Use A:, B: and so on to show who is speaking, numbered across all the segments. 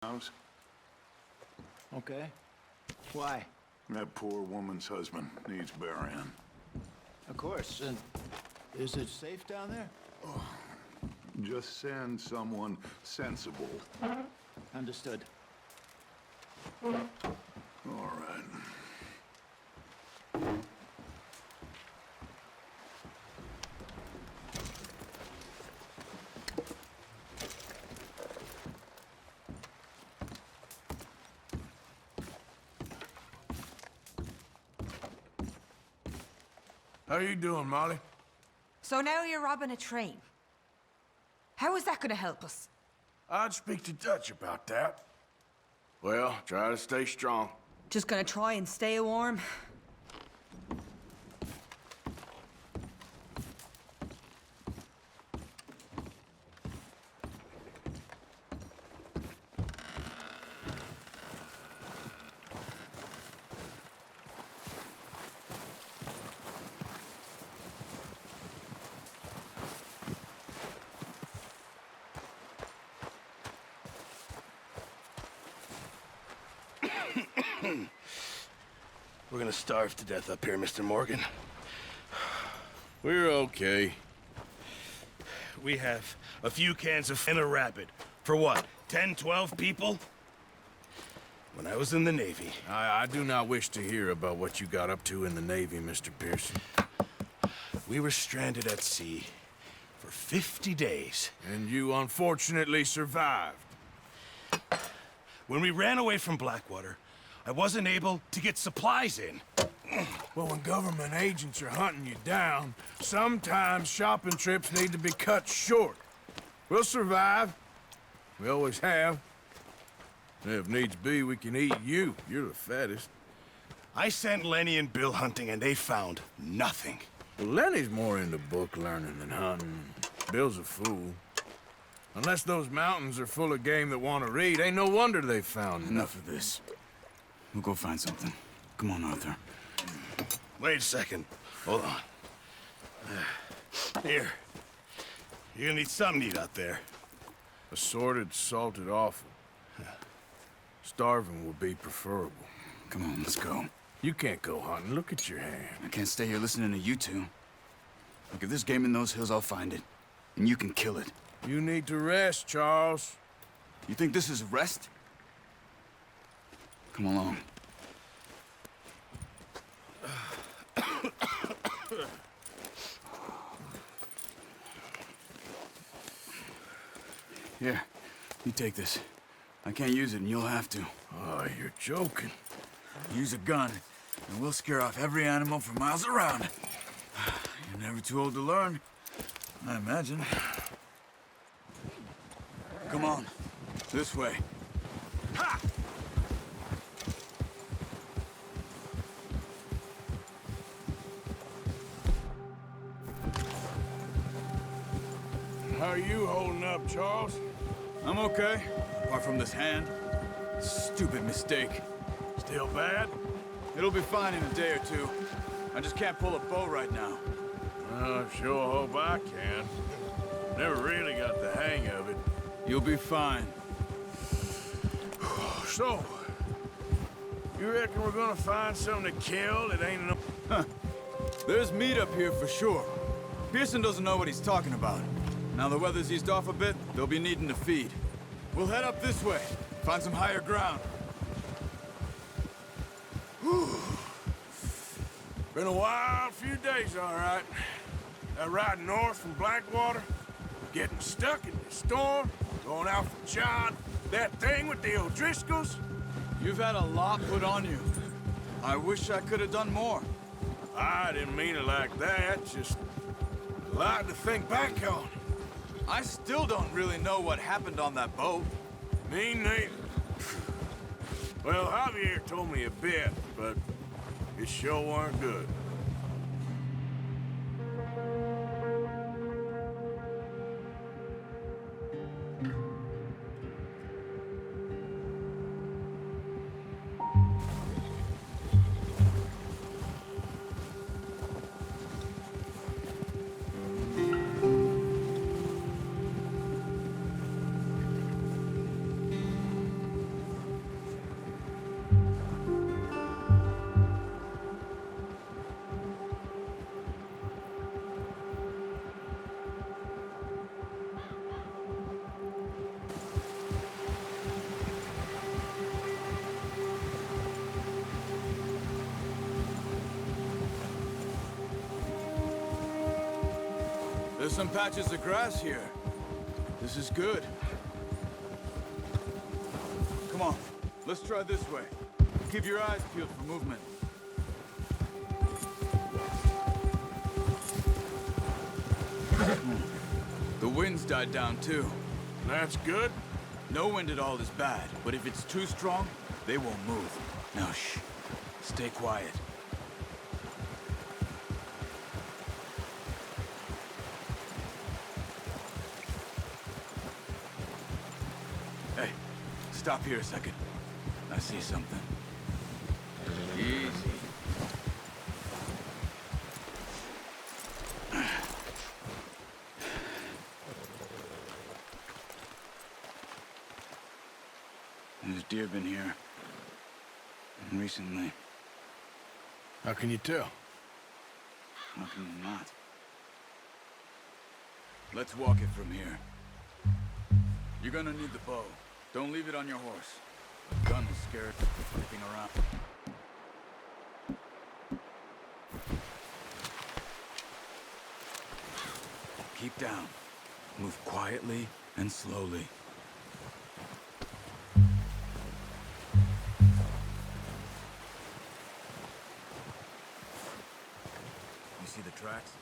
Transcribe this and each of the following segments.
A: house.
B: Okay. Why?
A: That poor woman's husband needs burying.
B: Of course. And is it safe down there?
A: Just send someone sensible.
B: Understood.
A: All right.
C: How you doing, Molly?
D: So now you're robbing a train. How is that gonna help us?
C: I'd speak to Dutch about that. Well, try to stay strong.
D: Just gonna try and stay warm?
E: We're gonna starve to death up here, Mr. Morgan.
C: We're okay.
E: We have a few cans of a rabbit. For what, 10, 12 people? When I was in the Navy...
C: I do not wish to hear about what you got up to in the Navy, Mr. Pearson.
E: We were stranded at sea for 50 days.
C: And you unfortunately survived.
E: When we ran away from Blackwater, I wasn't able to get supplies in.
C: Well, when government agents are hunting you down, sometimes shopping trips need to be cut short. We'll survive. We always have. And if needs be, we can eat you. You're the fattest.
E: I sent Lenny and Bill hunting, and they found nothing.
C: Well, Lenny's more into book learning than hunting. Bill's a fool. Unless those mountains are full of game that want to read, ain't no wonder they found
F: Enough of this. We'll go find something. Come on, Arthur.
E: Wait a second. Hold on. Here. You're gonna need something to eat out there.
C: Assorted, salted offal. Starving will be preferable.
F: Come on, let's go.
C: You can't go hunting. Look at your hand.
F: I can't stay here listening to you two. Look, if there's game in those hills, I'll find it. And you can kill it.
C: You need to rest, Charles.
F: You think this is rest? Come along. Here, you take this. I can't use it, and you'll have to.
C: Oh, you're joking.
F: Use a gun, and we'll scare off every animal for miles around. You're never too old to learn, I imagine. Come on, this way. Ha!
C: How are you holding up, Charles?
F: I'm okay, apart from this hand. Stupid mistake.
C: Still bad?
F: It'll be fine in a day or two. I just can't pull a bow right now.
C: I sure hope I can. Never really got the hang of it.
F: You'll be fine.
C: So, you reckon we're gonna find something to kill that ain't enough?
F: Huh. There's meat up here for sure. Pearson doesn't know what he's talking about. Now the weather's eased off a bit, they'll be needing to feed. We'll head up this way, find some higher ground.
C: Been a wild few days, all right. That ride north from Blackwater, getting stuck in the storm, going out from John, that thing with the O'Driscolls.
F: You've had a lot put on you. I wish I could have done more.
C: I didn't mean it like that, just a lot to think back on.
F: I still don't really know what happened on that boat.
C: Me neither. Well, Javier told me a bit, but it sure weren't good.
F: There's some patches of grass here. This is good. Come on, let's try this way. Keep your eyes peeled for movement. The wind's died down too.
C: That's good.
F: No wind at all is bad, but if it's too strong, they won't move. Now shh, stay quiet. Hey, stop here a second. I see something. Easy. There's deer been here. Recently.
C: How can you tell?
F: How can you not? Let's walk it from here. You're gonna need the bow. Don't leave it on your horse. Gun is scared of flipping around. Keep down. Move quietly and slowly. You see the tracks?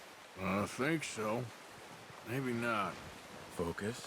C: I think so. Maybe not.
F: Focus.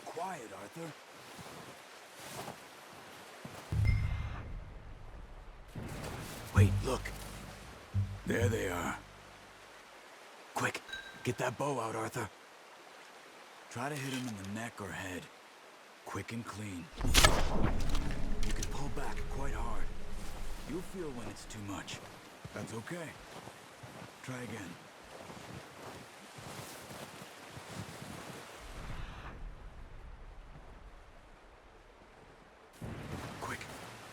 F: Quiet, Arthur. Wait, look. There they are. Quick, get that bow out, Arthur. Try to hit him in the neck or head. Quick and clean. You can pull back quite hard. You'll feel when it's too much. That's okay. Try again.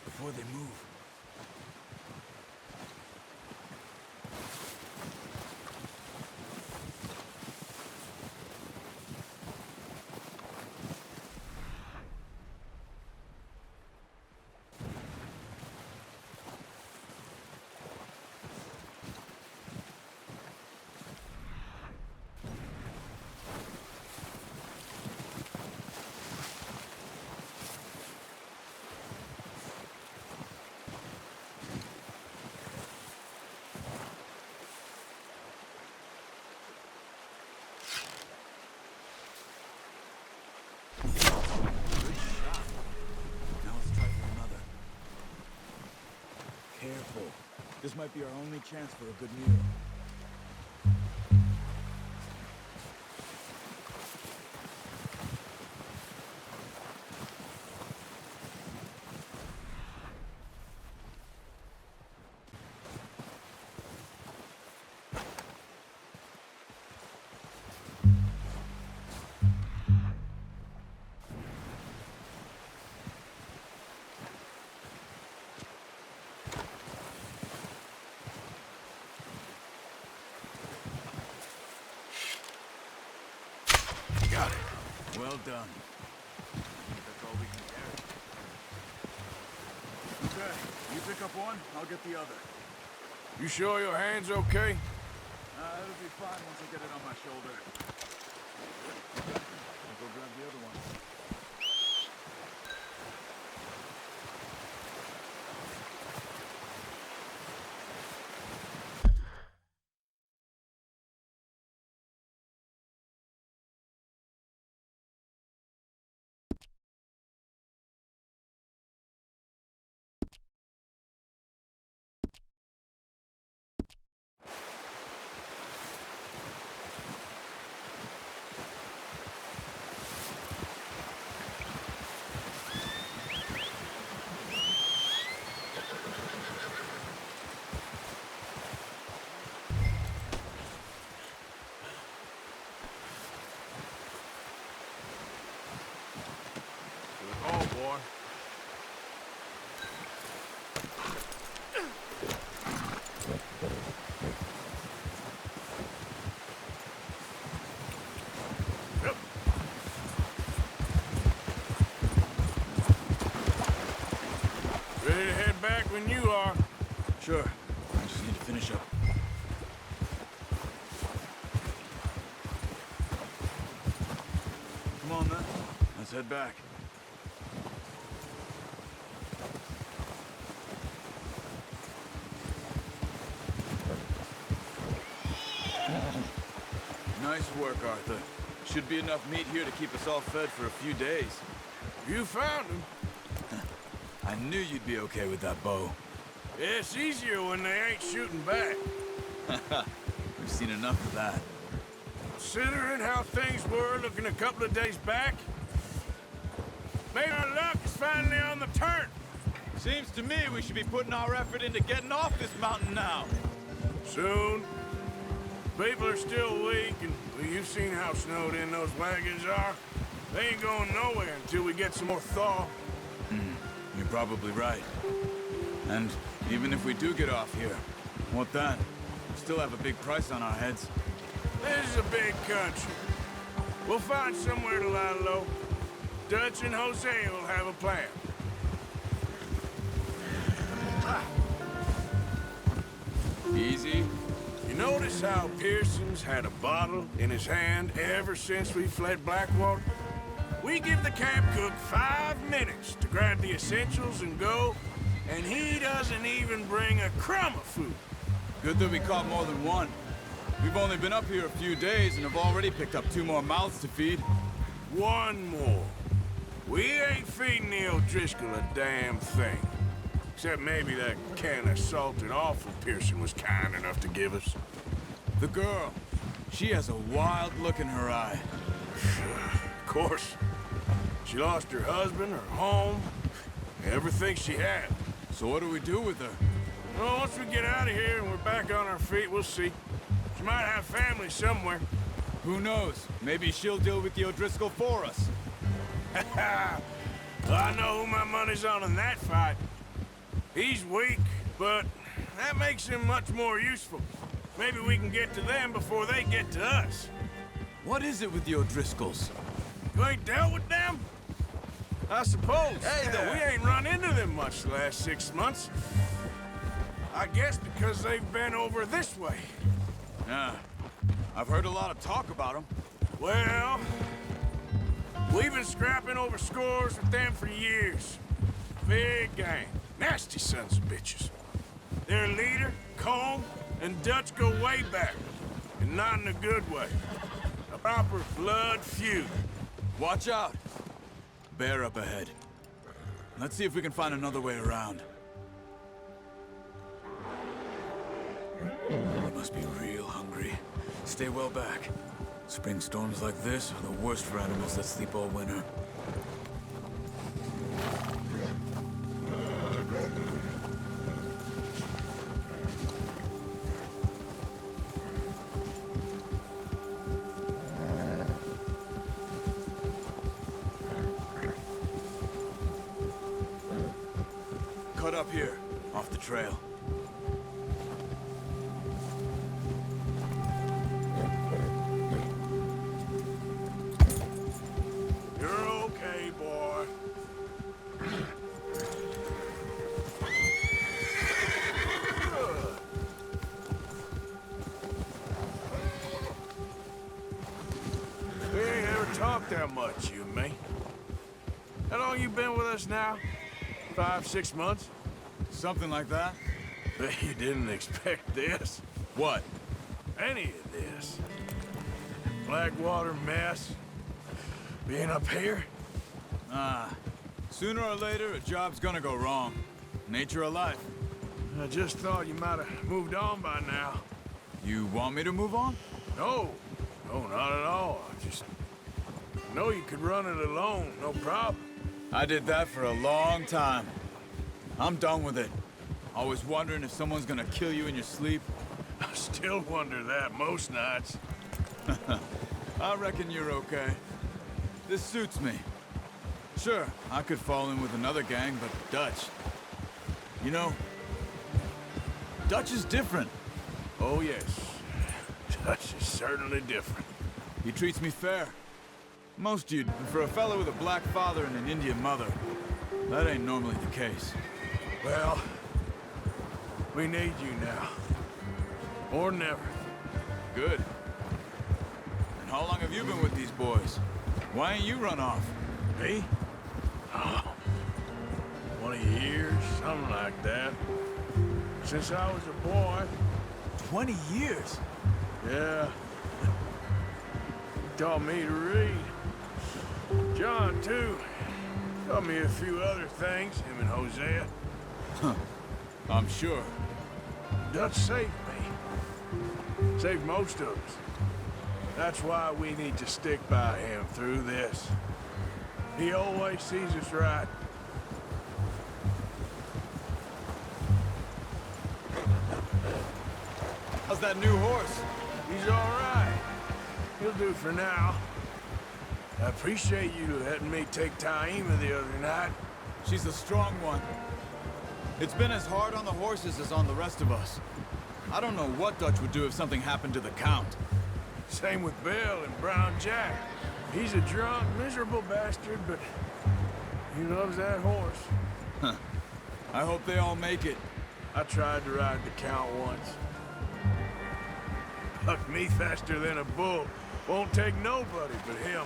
F: Before they move. Careful. This might be our only chance for a good meal.
C: Got it.
F: Well done. I think that's all we can carry. Okay, you pick up one, I'll get the other.
C: You sure your hand's okay?
F: It'll be fine once I get it on my shoulder. I'll go grab the other one. Sure. I just need to finish up. Come on, then. Let's head back. Nice work, Arthur. Should be enough meat here to keep us all fed for a few days.
C: You found him.
F: I knew you'd be okay with that bow.
C: It's easier when they ain't shooting back.
F: We've seen enough of that.
C: Considering how things were looking a couple of days back, maybe our luck is finally on the turn.
F: Seems to me we should be putting our effort into getting off this mountain now.
C: Soon. People are still weak, and well, you've seen how snowed in those wagons are. They ain't going nowhere until we get some more thaw.
F: You're probably right. And even if we do get off here, what then? We still have a big price on our heads.
C: This is a big country. We'll find somewhere to lie low. Dutch and Jose will have a plan.
F: Easy.
C: You notice how Pearson's had a bottle in his hand ever since we fled Blackwater? We give the camp cook 5 minutes to grab the essentials and go, and he doesn't even bring a crumb of food.
F: Good that we caught more than one. We've only been up here a few days and have already picked up 2 more mouths to feed.
C: One more. We ain't feeding the O'Driscoll a damn thing. Except maybe that can of salted offal Pearson was kind enough to give us.
F: The girl. She has a wild look in her eye.
C: Of course. She lost her husband, her home, everything she had.
F: So what do we do with her?
C: Well, once we get out of here and we're back on our feet, we'll see. She might have family somewhere.
F: Who knows? Maybe she'll deal with the O'Driscoll for us.
C: I know who my money's on in that fight. He's weak, but that makes him much more useful. Maybe we can get to them before they get to us.
F: What is it with the O'Driscolls?
C: You ain't dealt with them? I suppose.
F: Hey there.
C: We ain't run into them much the last 6 months. I guess because they've been over this way.
F: Yeah. I've heard a lot of talk about them.
C: Well, we've been scrapping over scores with them for years. Big gang. Nasty sons of bitches. Their leader, Colm, and Dutch go way back. And not in a good way. A proper blood feud.
F: Watch out. Bear up ahead. Let's see if we can find another way around. They must be real hungry. Stay well back. Spring storms like this are the worst for animals that sleep all winter. Cut up here, off the trail.
C: You're okay, boy. We ain't ever talked that much, you and me. How long you been with us now? 5, 6 months?
F: Something like that?
C: Bet you didn't expect this.
F: What?
C: Any of this. Blackwater mess. Being up here?
F: Sooner or later, a job's gonna go wrong. Nature of life.
C: I just thought you might have moved on by now.
F: You want me to move on?
C: No. No, not at all. I just know you could run it alone, no problem.
F: I did that for a long time. I'm done with it. Always wondering if someone's gonna kill you in your sleep.
C: I still wonder that most nights.
F: I reckon you're okay. This suits me. Sure, I could fall in with another gang, but Dutch... You know, Dutch is different.
C: Oh, yes. Dutch is certainly different.
F: He treats me fair. Most you'd, for a fellow with a black father and an Indian mother, that ain't normally the case.
C: Well, We need you now. Or never.
F: Good. And how long have you been with these boys? Why ain't you run off?
C: Me? Oh, 20 years, something like that. Since I was a boy.
F: 20 years?
C: Yeah. He taught me to read. John, too. Taught me a few other things, him and Hosea.
F: I'm sure.
C: Dutch saved me. Saved most of us. That's why we need to stick by him through this. He always sees us right.
F: How's that new horse?
C: He's all right. He'll do for now. I appreciate you letting me take Taima the other night.
F: She's a strong one. It's been as hard on the horses as on the rest of us. I don't know what Dutch would do if something happened to the Count.
C: Same with Bill and Brown Jack. He's a drunk, miserable bastard, but he loves that horse.
F: I hope they all make it.
C: I tried to ride the Count once. Bucked me faster than a bull. Won't take nobody but him.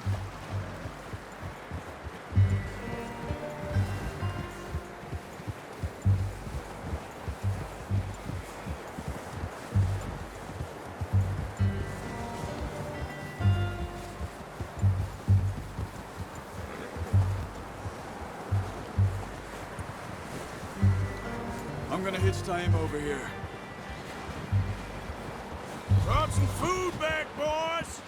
F: I'm gonna hitch time over here.
C: Brought some food back, boys!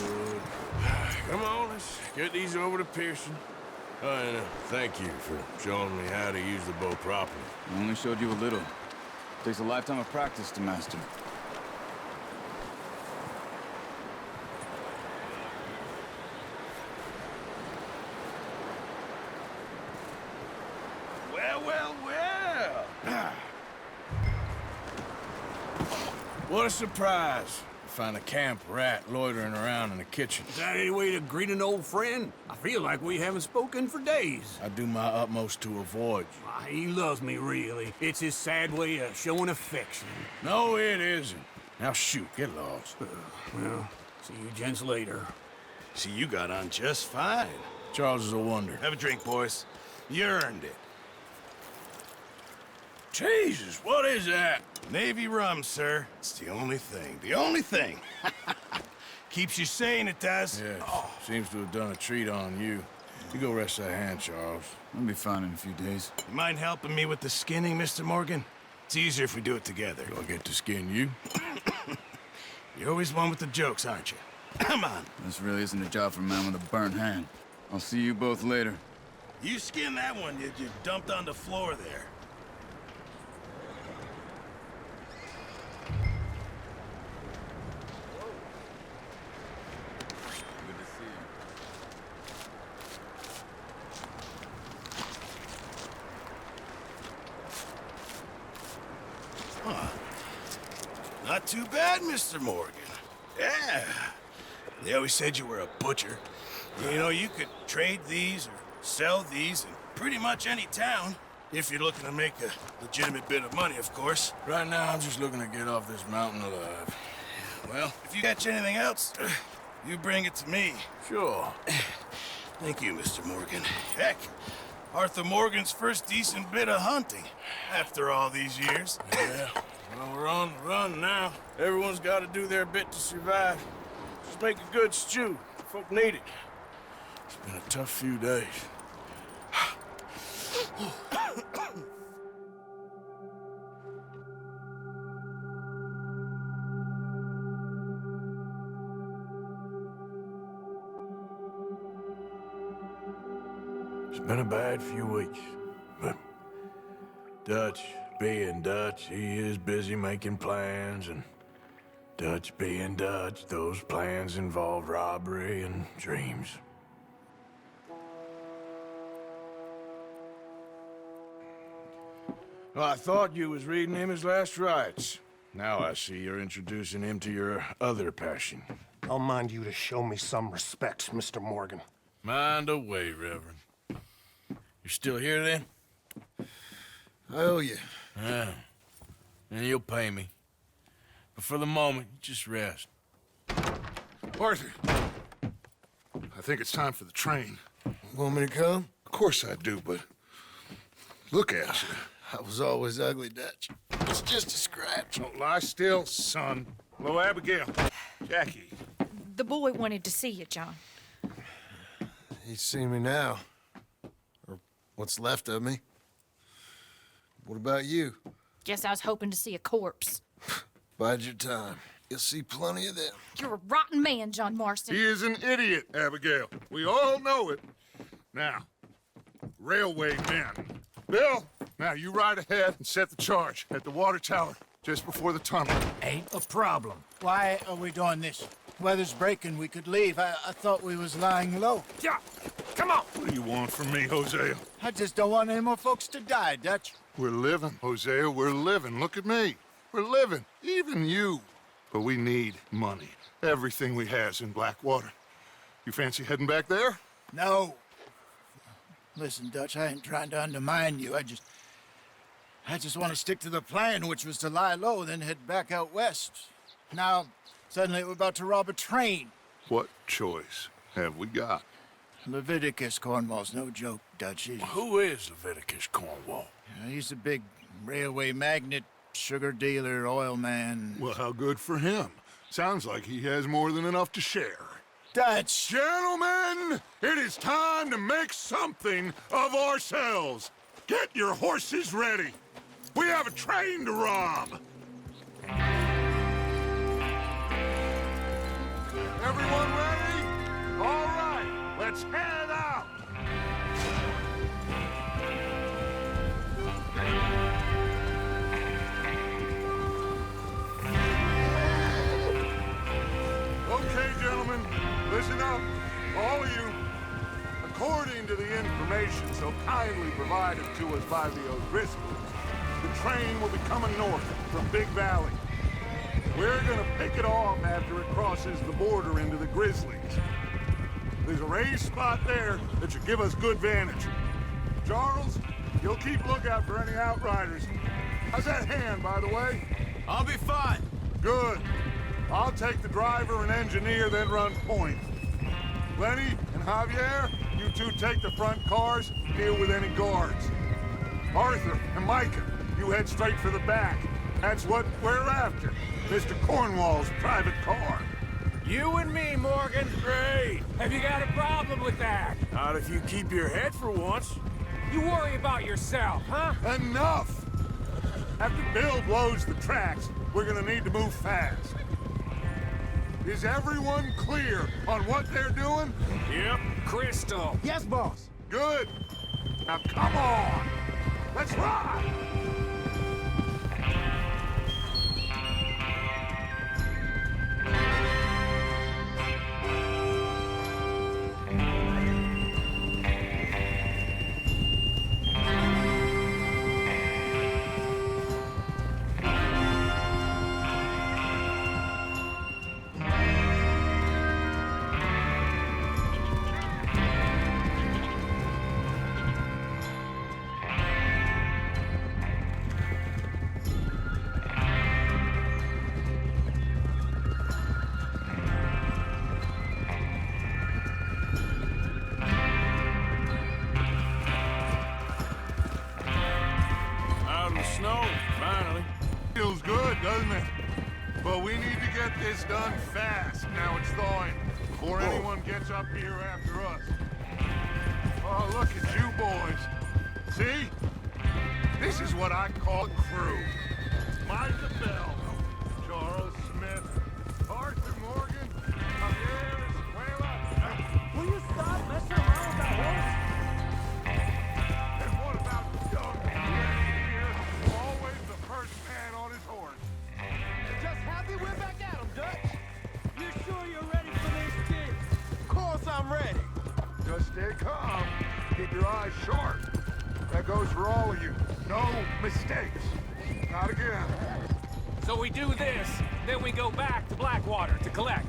C: Good. Come on, let's get these over to Pearson. And thank you for showing me how to use the bow properly.
F: I only showed you a little. Takes a lifetime of practice to master.
E: Well.
C: What a surprise. Find a camp rat loitering around in the kitchen.
G: Is that any way to greet an old friend? I feel like we haven't spoken for days.
C: I do my utmost to avoid you.
G: Why, he loves me, really. It's his sad way of showing affection.
C: No, it isn't. Now shoot, get lost.
G: Well, see you gents later.
E: See, you got on just fine.
C: Charles is a wonder.
E: Have a drink, boys. You earned it.
C: Jesus, what is that?
E: Navy rum, sir. It's the only thing. The only thing. Keeps you sane, it does.
C: Yes, seems to have done a treat on you. You go rest that hand, Charles.
F: I'll be fine in a few days.
E: You mind helping me with the skinning, Mr. Morgan? It's easier if we do it together.
C: Do I get to skin you?
E: You're always one with the jokes, aren't you? Come on.
F: This really isn't a job for a man with a burnt hand. I'll see you both later.
E: You skinned that one you dumped on the floor there.
F: Good to see you.
E: Not too bad, Mr. Morgan. Yeah. They always said you were a butcher. You know, you could trade these or sell these in pretty much any town. If you're looking to make a legitimate bit of money, of course.
C: Right now, I'm just looking to get off this mountain alive.
E: Well, if you catch anything else, you bring it to me.
C: Sure.
E: Thank you, Mr. Morgan. Heck, Arthur Morgan's first decent bit of hunting after all these years.
C: Yeah, well, we're on the run now. Everyone's got to do their bit to survive. Just make a good stew. Folk need it. It's been a tough few days. It's been a bad few weeks, but Dutch being Dutch, he is busy making plans, and Dutch being Dutch, those plans involve robbery and dreams. Well, I thought you was reading him his last rites. Now I see you're introducing him to your other passion.
H: I'll mind you to show me some respect, Mr. Morgan.
C: Mind away, Reverend. You're still here, then?
B: I owe you.
C: Yeah. And you'll pay me. But for the moment, just rest.
A: Arthur, I think it's time for the train.
B: Want me to come?
A: Of course I do, but look at you.
B: I was always ugly, Dutch. It's just a scratch.
A: Don't lie still, son. Hello, Abigail. Jackie.
I: The boy wanted to see you, John.
B: He's seen me now. Or what's left of me. What about you?
I: Guess I was hoping to see a corpse.
B: Bide your time. You'll see plenty of them.
I: You're a rotten man, John Marston.
A: He is an idiot, Abigail. We all know it. Now, railway men. Bill, now you ride ahead and set the charge at the water tower just before the tunnel.
J: Ain't a problem. Why are we doing this? Weather's breaking. We could leave. I thought we was lying low.
A: Yeah, come on. What do you want from me, Hosea?
J: I just don't want any more folks to die, Dutch.
A: We're living, Hosea. We're living. Look at me. We're living. Even you. But we need money. Everything we has in Blackwater. You fancy heading back there?
J: No. Listen, Dutch, I ain't trying to undermine you. I just want to stick to the plan, which was to lie low, then head back out west. Now, suddenly we're about to rob a train.
A: What choice have we got?
J: Leviticus, Cornwall's no joke, Dutch.
C: Who is Leviticus Cornwall?
J: He's a big railway magnate, sugar dealer, oil man.
A: Well, how good for him. Sounds like he has more than enough to share.
J: Dutch!
A: Gentlemen, it is time to make something of ourselves. Get your horses ready. We have a train to rob. Everyone ready? All right, let's head out. Okay, gentlemen, listen up, all of you. According to the information so kindly provided to us by the O'Driscolls, the train will be coming north from Big Valley. We're gonna pick it off after it crosses the border into the Grizzlies. There's a raised spot there that should give us good vantage. Charles, you'll keep lookout for any outriders. How's that hand, by the way?
C: I'll be fine.
A: Good. I'll take the driver and engineer, then run point. Lenny and Javier, you two take the front cars, deal with any guards. Arthur and Micah, you head straight for the back. That's what we're after. Mr. Cornwall's private car.
G: You and me, Morgan. Great. Have you got a problem with that?
C: Not if you keep your head for once.
G: You worry about yourself, huh?
A: Enough! After Bill blows the tracks, we're gonna need to move fast. Is everyone clear on what they're doing?
G: Yep. Crystal.
J: Yes, boss.
A: Good. Now come on! Let's ride!
C: Snow, finally.
A: Feels good, doesn't it? But we need to get this done fast. Now it's thawing, before anyone gets up here after us. Oh, look at you boys. See? This is what I call a crew. Micah Bell, Charles Smith, Arthur Morgan, Javier Escuela.
J: Will you stop messing around with that horse?
A: And what about young Lenny here? Always the first man on his horse.
J: Just happy we're back at him, Dutch. You sure you're ready for this, kid? Of course I'm ready.
A: Just stay calm. Keep your eyes sharp. That goes for all of you. No mistakes. Not again.
G: So we do this, then we go back to Blackwater to collect.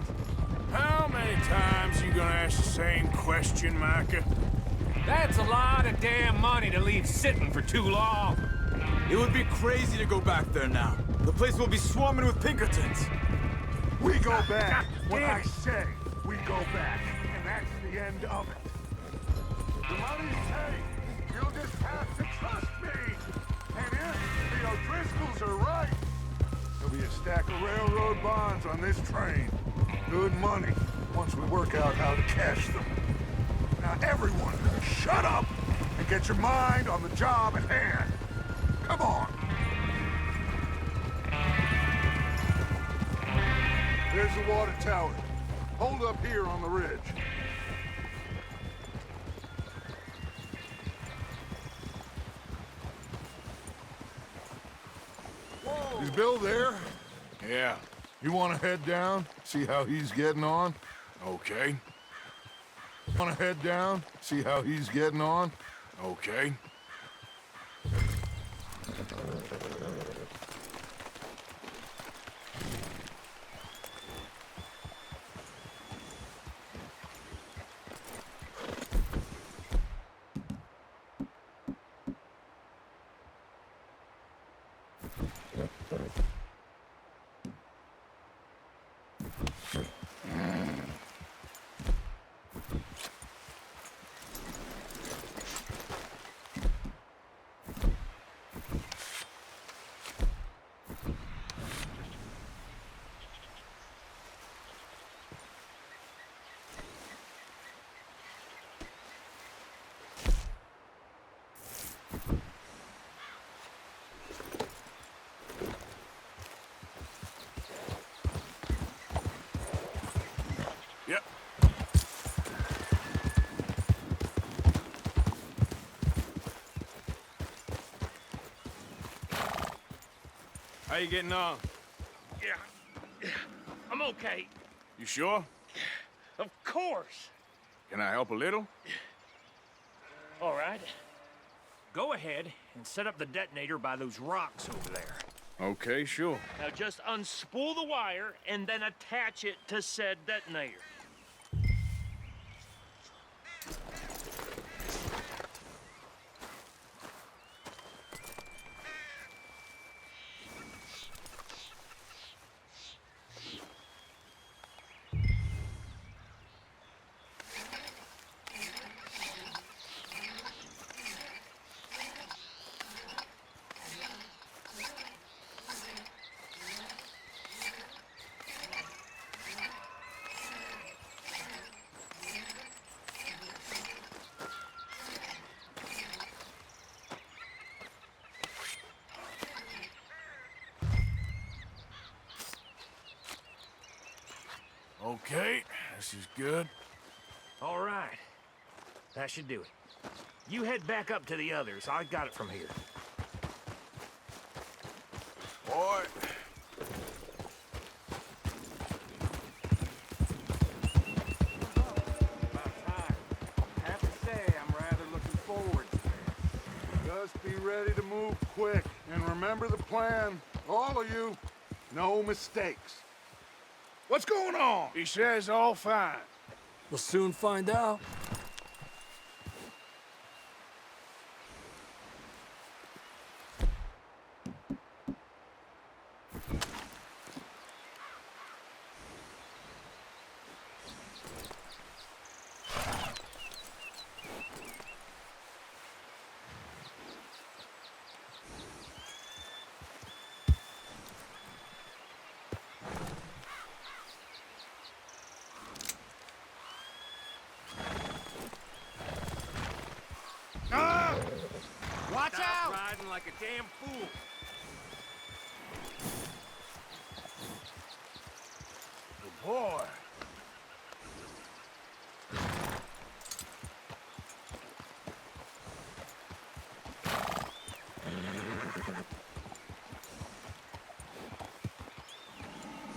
C: How many times you gonna ask the same question, Micah?
G: That's a lot of damn money to leave sitting for too long.
F: It would be crazy to go back there now. The place will be swarming with Pinkertons.
A: We go back. When I say we go back, and that's the end of it. The money's safe. You'll just have to trust me. And if the O'Driscolls are right, there'll be a stack of railroad bonds on this train. Good money, once we work out how to cash them. Now everyone, shut up and get your mind on the job at hand. Come on. There's the water tower. Hold up here on the ridge. Whoa. Is Bill there?
C: Yeah.
A: You want to head down, see how he's getting on?
C: Okay.
A: Want to head down, see how he's getting on?
C: Okay. Yep. How you getting on?
G: Yeah. I'm okay.
C: You sure?
G: Of course.
C: Can I help a little?
G: All right. Go ahead and set up the detonator by those rocks over there.
C: Okay, sure.
G: Now just unspool the wire and then attach it to said detonator.
C: Okay, this is good.
G: All right. That should do it. You head back up to the others. I got it from here.
C: Boy.
G: About time. I have to say, I'm rather looking forward to this.
A: Just be ready to move quick. And remember the plan. All of you, no mistakes. What's going on?
C: He says all fine.
G: We'll soon find out.
J: Watch out!
G: Riding like a damn fool.
C: Good boy.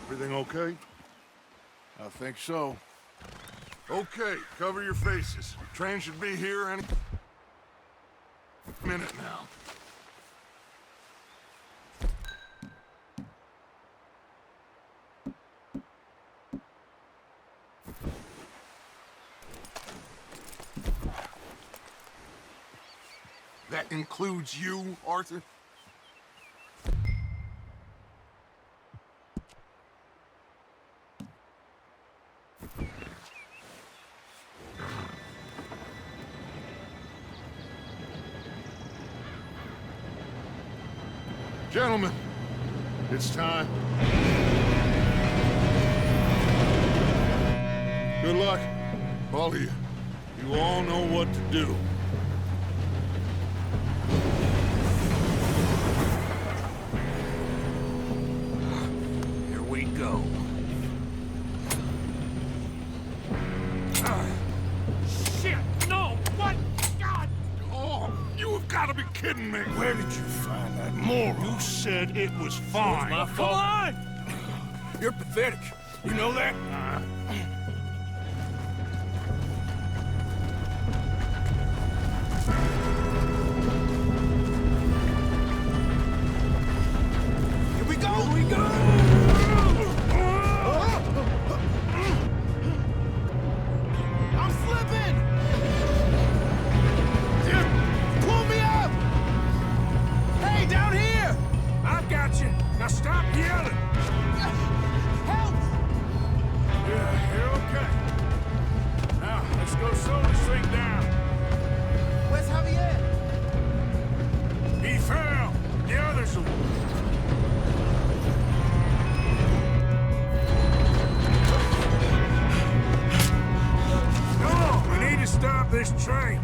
A: Everything okay?
C: I think so.
A: Okay, cover your faces. Train should be here any minute now. that includes you, Arthur? Gentlemen, it's time. Good luck, all of you. You all know what to do.
G: Here we go. Shit! No! What? God!
A: Oh, you have got to be kidding me. Where did you find that moron? You said it was fine.
C: My fault. Come on! You're pathetic. You know that?
J: Here we go! Here we go! I'm slipping! Pull me up! Hey, down here!
C: I got you. Now stop yelling.
J: Help!
C: Yeah, you're okay. Now, let's go slow this thing down.
J: Where's Javier?
C: He fell. The others will... Come on, we need to stop this train.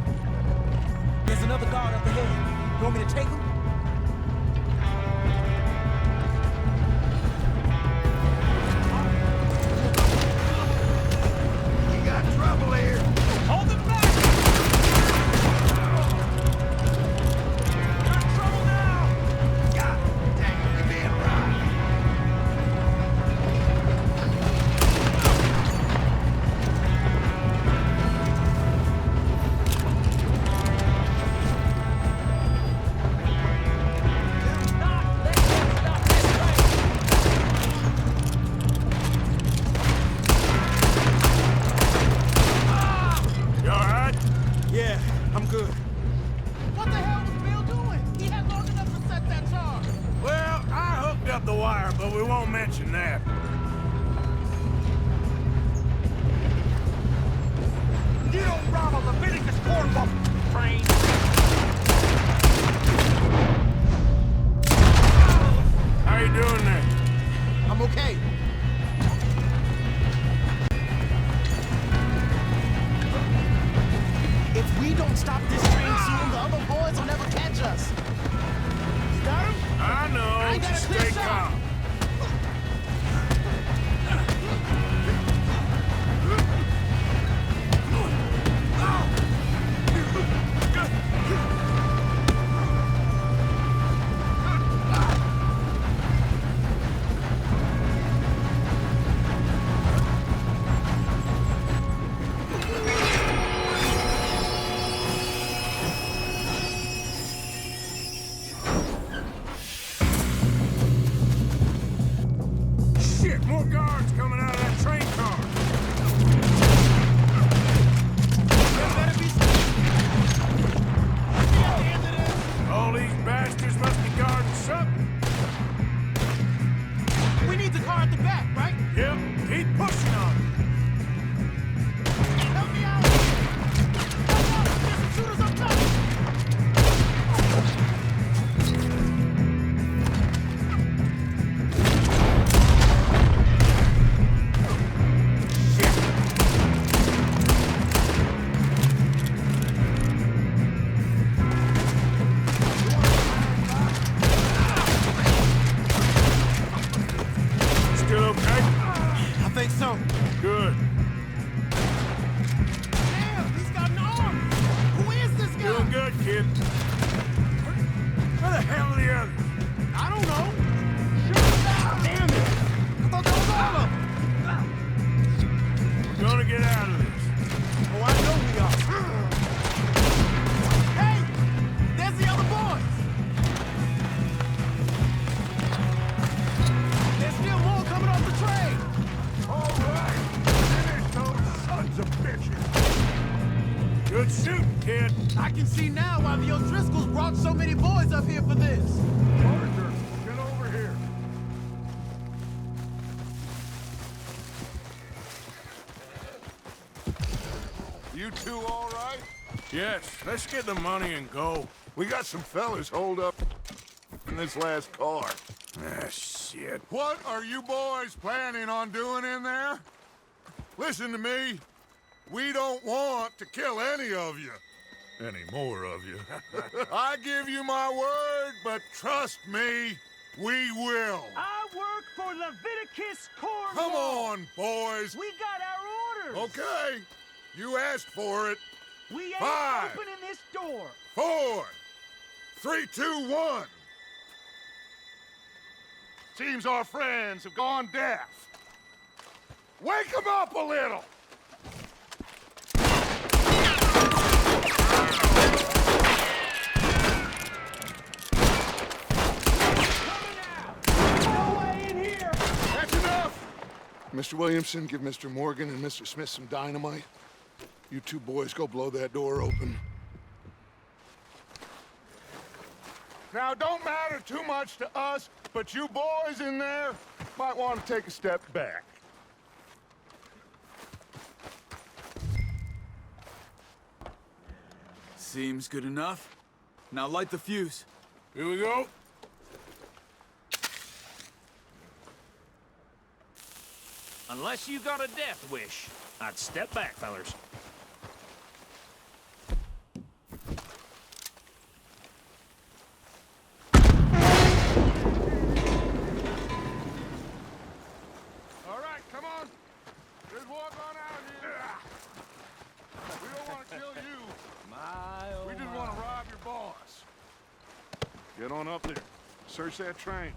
J: There's another guard up ahead. You want me to take him? We got trouble here. Hold them back! Got trouble now! God dang it, we being robbed.
C: You all right?
J: Yeah, I'm good. What the hell was Bill doing? He had long enough to set that charge.
C: Well, I hooked up the wire, but we won't mention that.
G: You don't rob a Leviticus Cornwall train!
C: How you doing there?
J: I'm okay. If we don't stop this train soon, the other boys will never catch us. You got him?
C: I know.
J: ain't got
C: Just
J: a clear
C: stay
J: shot.
C: calm. Shit, more guards coming out of that train car.
J: There better be at the end of this.
C: All these bastards must be guarding something.
J: We need the car at the back, right?
C: Yep, keep pushing on it.
J: Help me out! Watch out! There's some shooters up top!
C: Still okay?
J: I think so.
C: Good.
J: Damn, he's got an arm! Who is this guy?
C: Doing good, kid. Where the hell are the others?
J: I don't know. Shoot him down! Damn it! I thought that was all of them.
C: We're gonna get out of this.
J: Oh, I know we are. Hey! There's the other boys! There's still more coming off the train!
A: All right, finish those sons of bitches.
C: Good shooting, kid. kid.
J: I can see now why the O'Driscolls brought so many boys up here for this.
A: Arthur, get over here. You two all right?
C: Yes, let's get the money and go.
A: We got some fellas holed up in this last car.
C: Ah, shit.
A: What are you boys planning on doing in there? Listen to me. We don't want to kill any of you. Any more of you. I give you my word, but trust me, we will.
G: I work for Leviticus, Cornwall.
A: Come on, boys.
G: We got our orders.
A: Okay. You asked for it.
G: We ain't
A: 5,
G: opening this door.
A: 4, 3, 2, 1. Seems our friends have gone deaf. Wake them up a little. That's enough! Mr. Williamson, give Mr. Morgan and Mr. Smith some dynamite. You two boys go blow that door open. Now, don't matter too much to us, but you boys in there might want to take a step back.
F: Seems good enough. Now light the fuse.
C: Here we go.
G: Unless you got a death wish, I'd step back, fellers.
A: All right, come on. Just walk on out here. We don't want to kill you. We just want to rob your boss. Get on up there. Search that train.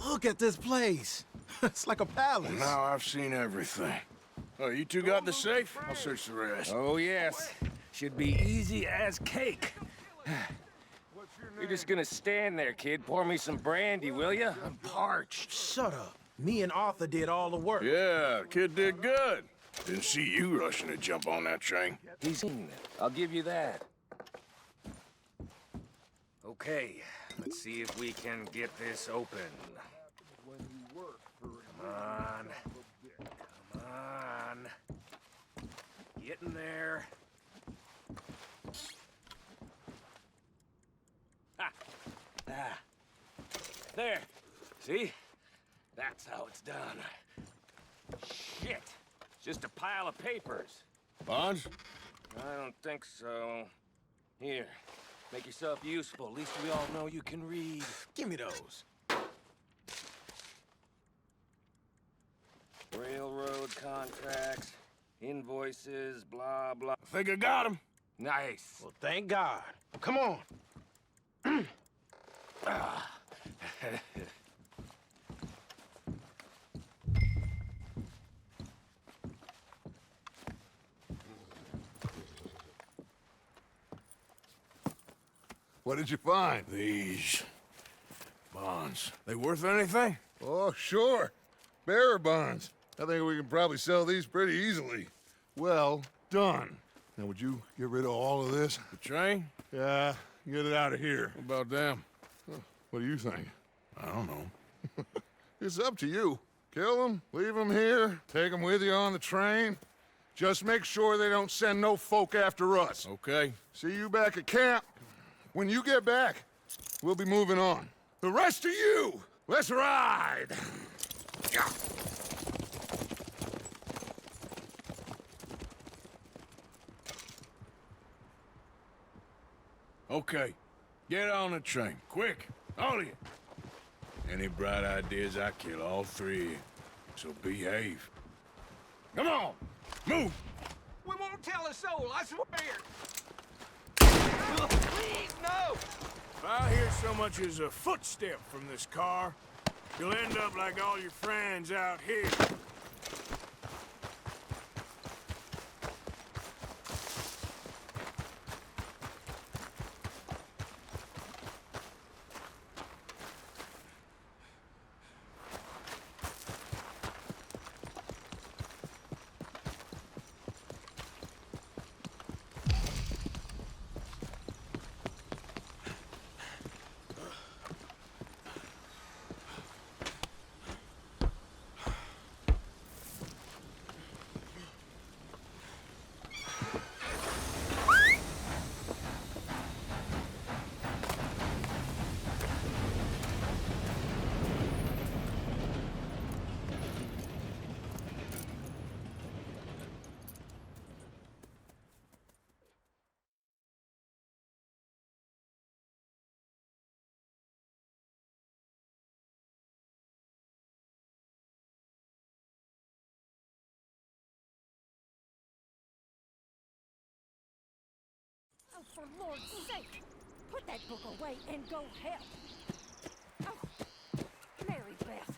J: Look at this place. It's like a palace.
C: Now I've seen everything. Oh, you two got the safe? I'll search the rest.
K: Oh, yes. Should be easy as cake. You're just gonna stand there, kid. Pour me some brandy, will ya? I'm parched.
H: Shut up. Me and Arthur did all the work.
C: Yeah, the kid did good. Didn't see you rushing to jump on that train.
K: He's seen it. I'll give you that. Okay, let's see if we can get this open. Come on. Come on. Get in there. Ha! Ah. There. See? That's how it's done. Shit. It's just a pile of papers.
C: Bonds?
K: I don't think so. Here. Make yourself useful. At least we all know you can read.
H: Give me those.
K: Railroad contracts, invoices, blah, blah.
C: I think I got him.
K: Nice.
H: Well, thank God. Come on.
A: What did you find?
C: These bonds. They worth anything?
A: Oh, sure. Bearer bonds. I think we can probably sell these pretty easily. Well done. Now, would you get rid of all of this?
C: The train?
A: Yeah, get it out of here.
C: What about them?
A: What do you think?
C: I don't know.
A: It's up to you. Kill them, leave them here, take them with you on the train. Just make sure they don't send no folk after us.
C: Okay.
A: See you back at camp. When you get back, we'll be moving on. The rest of you, let's ride!
C: Okay. Get on the train. Quick. All of you. Any bright ideas, I kill all three of you. So behave. Come on! Move!
K: We won't tell a soul, I swear! Please, no!
C: If I hear so much as a footstep from this car, you'll end up like all your friends out here.
I: for Lord's sake! Put that book away and go help. Oh, Mary Beth.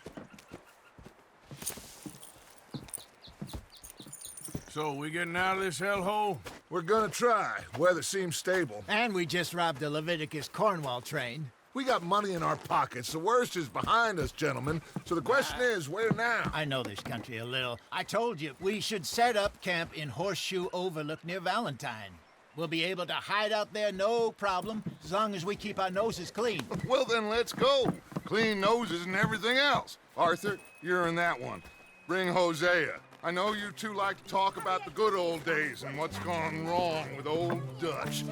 C: So, we getting out of this hellhole?
A: We're gonna try. Weather seems stable.
J: And we just robbed the Leviticus Cornwall train.
A: We got money in our pockets. The worst is behind us, gentlemen. So the question is, where now?
J: I know this country a little. I told you, we should set up camp in Horseshoe Overlook near Valentine. We'll be able to hide out there, no problem, as long as we keep our noses clean.
A: Well, then let's go. Clean noses and everything else. Arthur, you're in that one. Bring Hosea. I know you two like to talk about the good old days and what's gone wrong with old Dutch.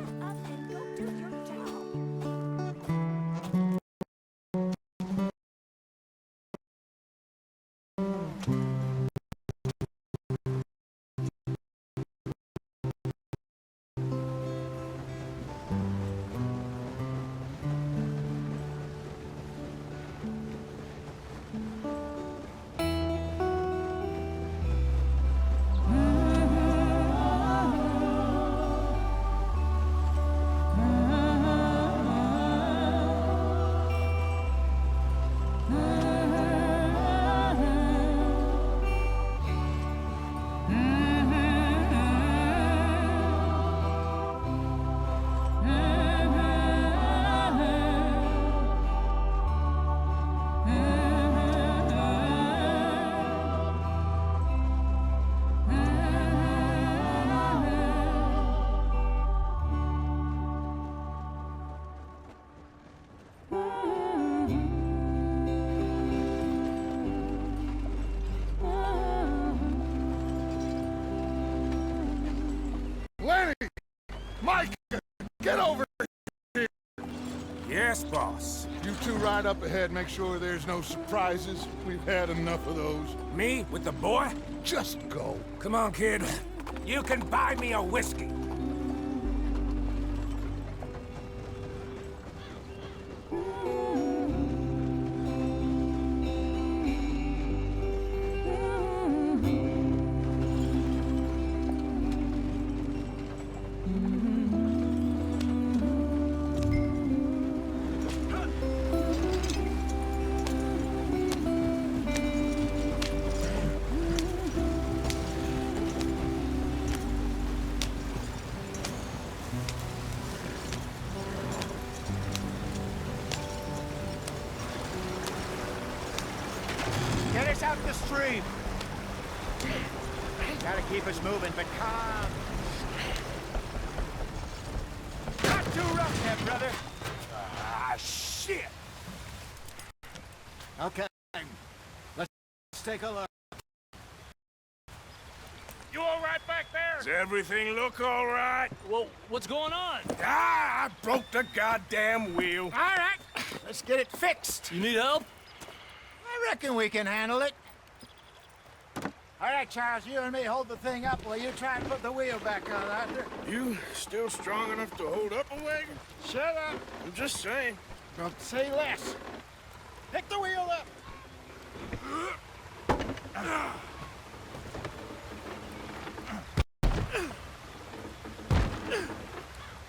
A: Get over here!
H: Yes, boss.
A: You two ride up ahead, make sure there's no surprises. We've had enough of those.
H: Me with the boy?
A: Just go.
H: Come on, kid. You can buy me a whiskey.
J: Get us out the stream. Gotta keep us moving, but calm. Not too rough there, brother.
H: Ah, shit!
J: Okay, let's take a look.
G: You all right back there?
H: Does everything look all right?
G: Well, what's going on?
H: Ah, I broke the goddamn wheel.
J: All right, let's get it fixed.
G: You need help?
J: I reckon we can handle it. All right, Charles, you and me hold the thing up while you try and put the wheel back on, Arthur.
C: You still strong enough to hold up a wagon?
J: Shut up.
C: I'm just saying.
J: Don't say less. Pick the wheel up.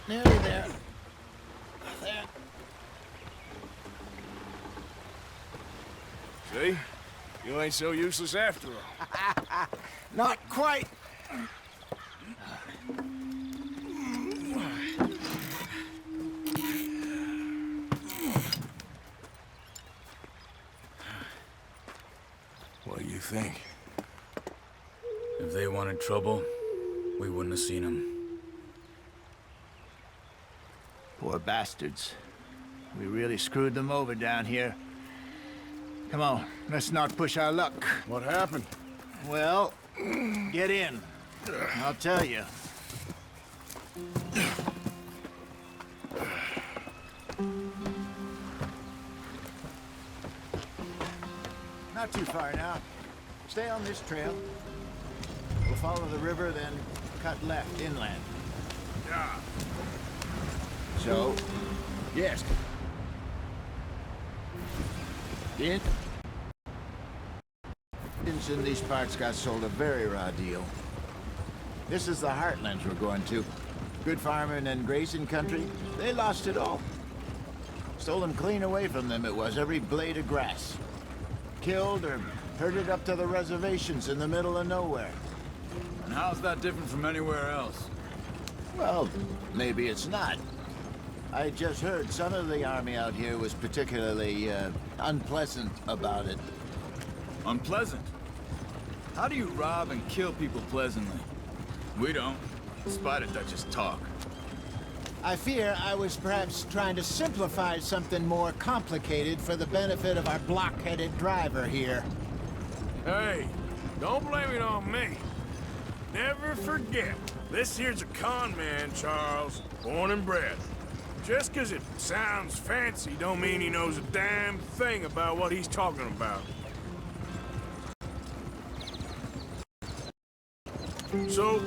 J: Nearly there. There.
C: See? You ain't so useless after all.
J: Not quite.
C: What do you think?
F: If they wanted trouble, we wouldn't have seen them.
J: Poor bastards. We really screwed them over down here. Come on, let's not push our luck.
C: What happened?
J: Well, get in. I'll tell you. Not too far now. Stay on this trail. We'll follow the river, then cut left inland.
C: Yeah.
J: So, yes. Indians in these parts got sold a very raw deal. This is the heartlands we're going to. good farming and grazing country, they lost it all. Stolen clean away from them it was, every blade of grass. Killed or herded up to the reservations in the middle of nowhere.
F: And how's that different from anywhere else?
J: Well, maybe it's not. I just heard some of the army out here was particularly, unpleasant about it.
F: Unpleasant? How do you rob and kill people pleasantly? We don't, despite of Dutch's talk.
J: I fear I was perhaps trying to simplify something more complicated for the benefit of our block-headed driver here.
C: Hey, don't blame it on me. Never forget, this here's a con man, Charles, born and bred. Just 'cause it sounds fancy don't mean he knows a damn thing about what he's talking about. So,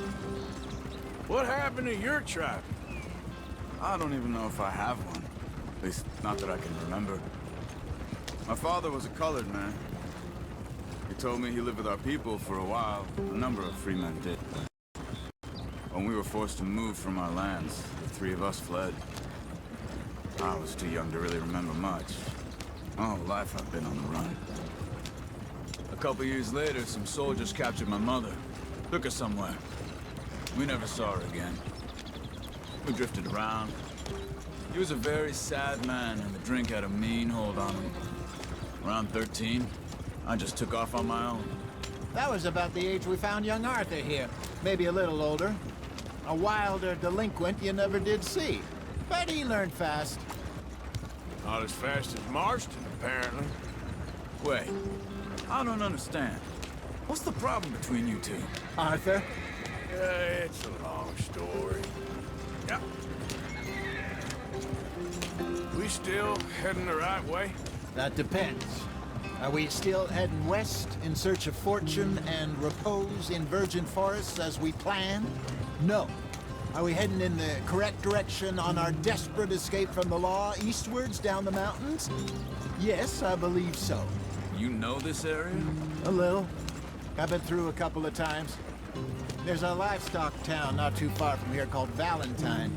C: what happened to your tribe?
F: I don't even know if I have one. At least, not that I can remember. My father was a colored man. He told me he lived with our people for a while. A number of free men did. When we were forced to move from our lands, the three of us fled. I was too young to really remember much. My whole life I've been on the run. A couple years later, some soldiers captured my mother. Took her somewhere. We never saw her again. We drifted around. He was a very sad man, and the drink had a mean hold on him. Around 13, I just took off on my own.
J: That was about the age we found young Arthur here. Maybe a little older. A wilder delinquent you never did see. But he learned fast.
C: Not as fast as Marston, apparently.
F: Wait, I don't understand. What's the problem between you two?
J: Arthur?
C: It's a long story. Yep. We still heading the right way?
J: That depends. Are we still heading west in search of fortune and repose in virgin forests as we planned? No. Are we heading in the correct direction on our desperate escape from the law eastwards down the mountains? Yes, I believe so.
F: You know this area?
J: A little. I've been through a couple of times. There's a livestock town not too far from here called Valentine.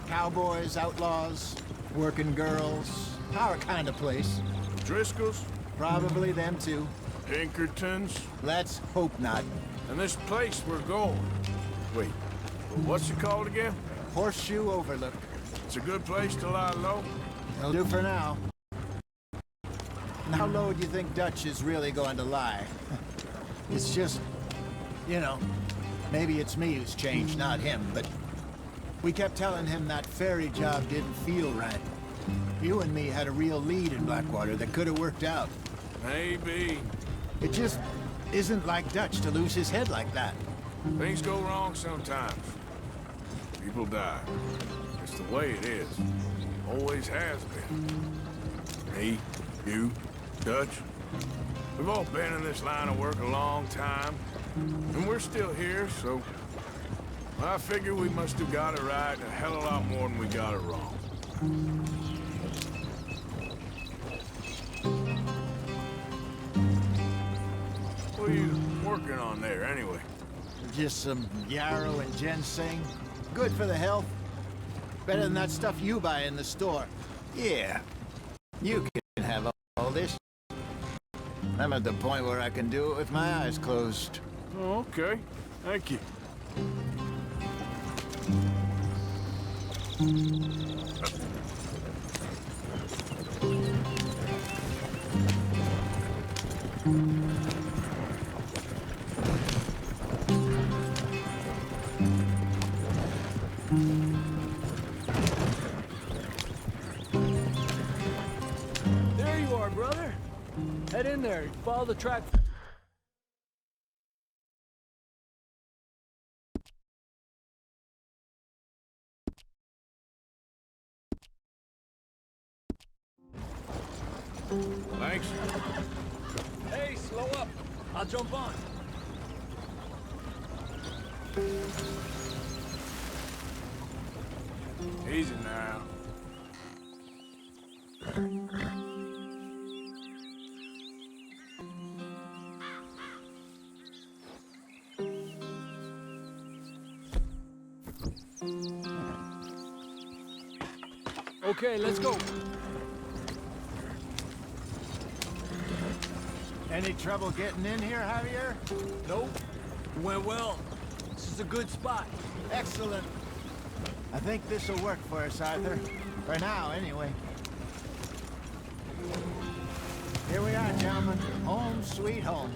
J: Cowboys, outlaws, working girls, our kind of place.
C: Driscoll's?
J: Probably them too.
C: Pinkertons?
J: Let's hope not.
C: And this place we're going. Wait, what's it called again?
J: Horseshoe Overlook.
C: It's a good place to lie low?
J: It'll do for now. And how low do you think Dutch is really going to lie? It's just, you know, maybe it's me who's changed, not him, but we kept telling him that ferry job didn't feel right. You and me had a real lead in Blackwater that could have worked out.
C: Maybe.
J: It just isn't like Dutch to lose his head like that.
C: Things go wrong sometimes. People die. It's the way it is. Always has been. Me, you, Dutch. We've all been in this line of work a long time. And we're still here, so... I figure we must have got it right a hell of a lot more than we got it wrong. What are you working on there, anyway?
J: Just some yarrow and ginseng. Good for the health. Better than that stuff you buy in the store. Yeah, you can have all this. I'm at the point where I can do it with my eyes closed.
C: Oh, okay. Thank you.
K: There you are, brother. Head in there. Follow the track.
C: Thanks.
K: Hey, slow up. I'll jump on.
C: Easy now.
K: Okay, let's go.
J: Any trouble getting in here, Javier?
K: Nope. Went well. This is a good spot.
J: Excellent. I think this'll work for us, Arthur. For now, anyway. Here we are, gentlemen. Home sweet home.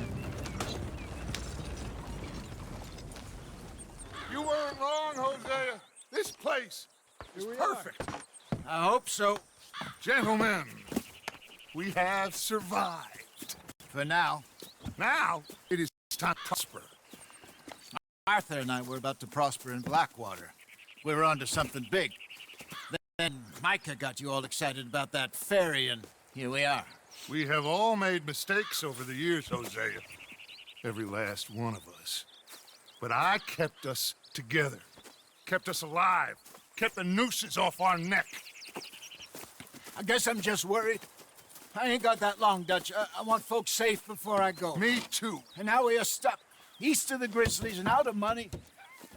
A: You weren't wrong, Hosea. This place is perfect.
J: I hope so.
A: Gentlemen, we have survived.
J: For now.
A: Now, it is time to prosper.
J: Arthur and I were about to prosper in Blackwater. We were onto something big. Then Micah got you all excited about that ferry, and here we are.
A: We have all made mistakes over the years, Hosea. Every last one of us. But I kept us together. Kept us alive. Kept the nooses off our neck.
J: I guess I'm just worried. I ain't got that long, Dutch. I want folks safe before I go.
A: Me too.
J: And now we are stuck, east of the Grizzlies and out of money,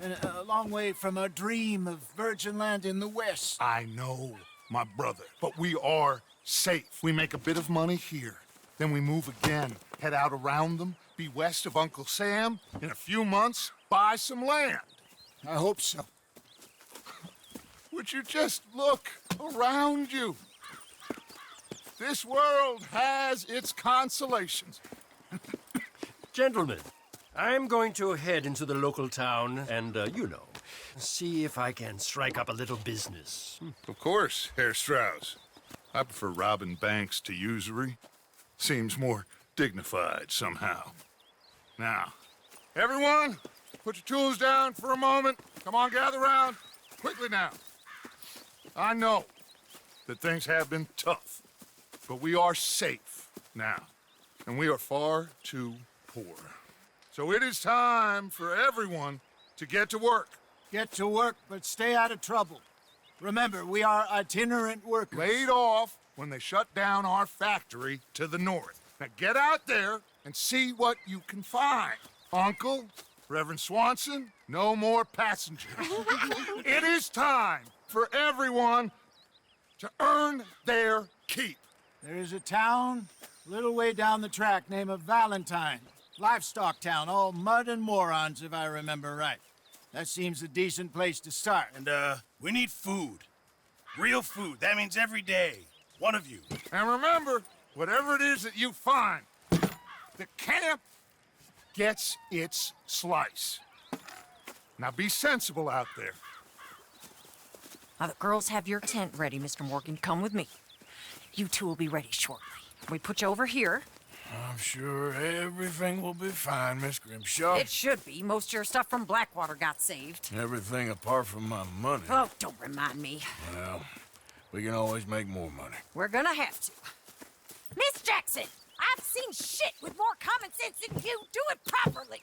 J: and a long way from our dream of virgin land in the west.
A: I know, my brother, but we are safe. We make a bit of money here, then we move again, head out around them, be west of Uncle Sam, in a few months, buy some land.
J: I hope so.
A: Would you just look around you? This world has its consolations.
G: Gentlemen, I'm going to head into the local town and, see if I can strike up a little business.
A: Of course, Herr Strauss. I prefer robbing banks to usury. Seems more dignified somehow. Now, everyone, put your tools down for a moment. Come on, gather round. Quickly now. I know that things have been tough, but we are safe now, and we are far too poor. So it is time for everyone to get to work.
J: Get to work, but stay out of trouble. Remember, we are itinerant workers.
A: Laid off when they shut down our factory to the north. Now get out there and see what you can find. Uncle, Reverend Swanson, no more passengers. It is time for everyone to earn their keep.
J: There is a town a little way down the track named Valentine. Livestock town, all mud and morons, if I remember right. That seems a decent place to start.
E: And, we need food. Real food. That means every day. One of you.
A: And remember, whatever it is that you find, the camp gets its slice. Now be sensible out there.
D: Now, the girls have your tent ready, Mr. Morgan. Come with me. You two will be ready shortly. We put you over here.
C: I'm sure everything will be fine, Miss Grimshaw.
D: It should be. Most of your stuff from Blackwater got saved.
C: Everything apart from my money.
D: Oh, don't remind me.
C: Well, we can always make more money.
D: We're gonna have to. Miss Jackson, I've seen shit with more common sense than you. Do it properly.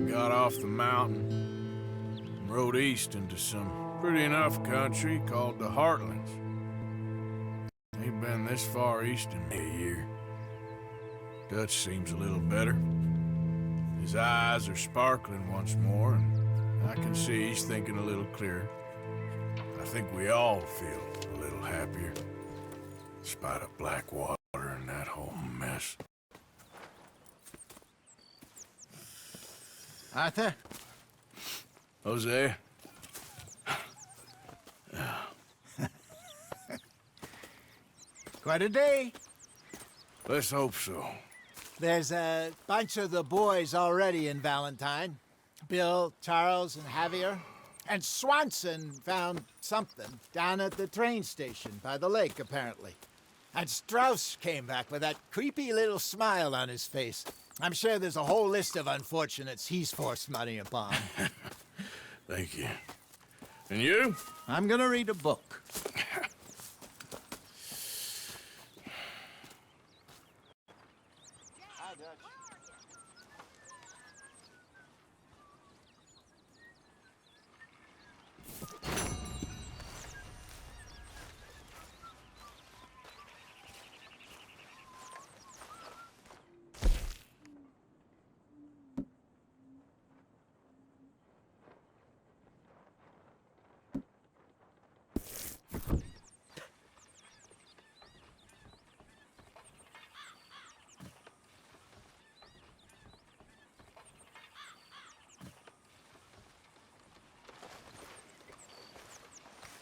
C: Got off the mountain and rode east into some pretty enough country called the Heartlands. Ain't been this far east in a year. Dutch seems a little better. His eyes are sparkling once more, and I can see he's thinking a little clearer. I think we all feel a little happier, in spite of Blackwater and that whole mess.
J: Arthur?
C: Jose?
J: Quite a day.
C: Let's hope so.
J: There's a bunch of the boys already in Valentine. Bill, Charles, and Javier. And Swanson found something down at the train station by the lake, apparently. And Strauss came back with that creepy little smile on his face. I'm sure there's a whole list of unfortunates he's forced money upon.
C: Thank you. And you?
J: I'm gonna read a book.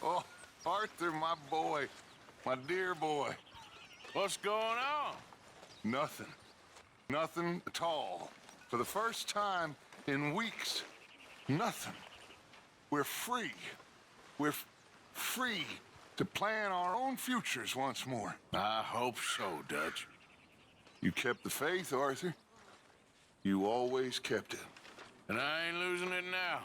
A: Oh, Arthur, my boy. My dear boy.
H: What's going on?
A: Nothing. Nothing at all. For the first time in weeks, nothing. We're free. We're free to plan our own futures once more.
H: I hope so, Dutch.
A: You kept the faith, Arthur. You always kept it.
H: And I ain't losing it now.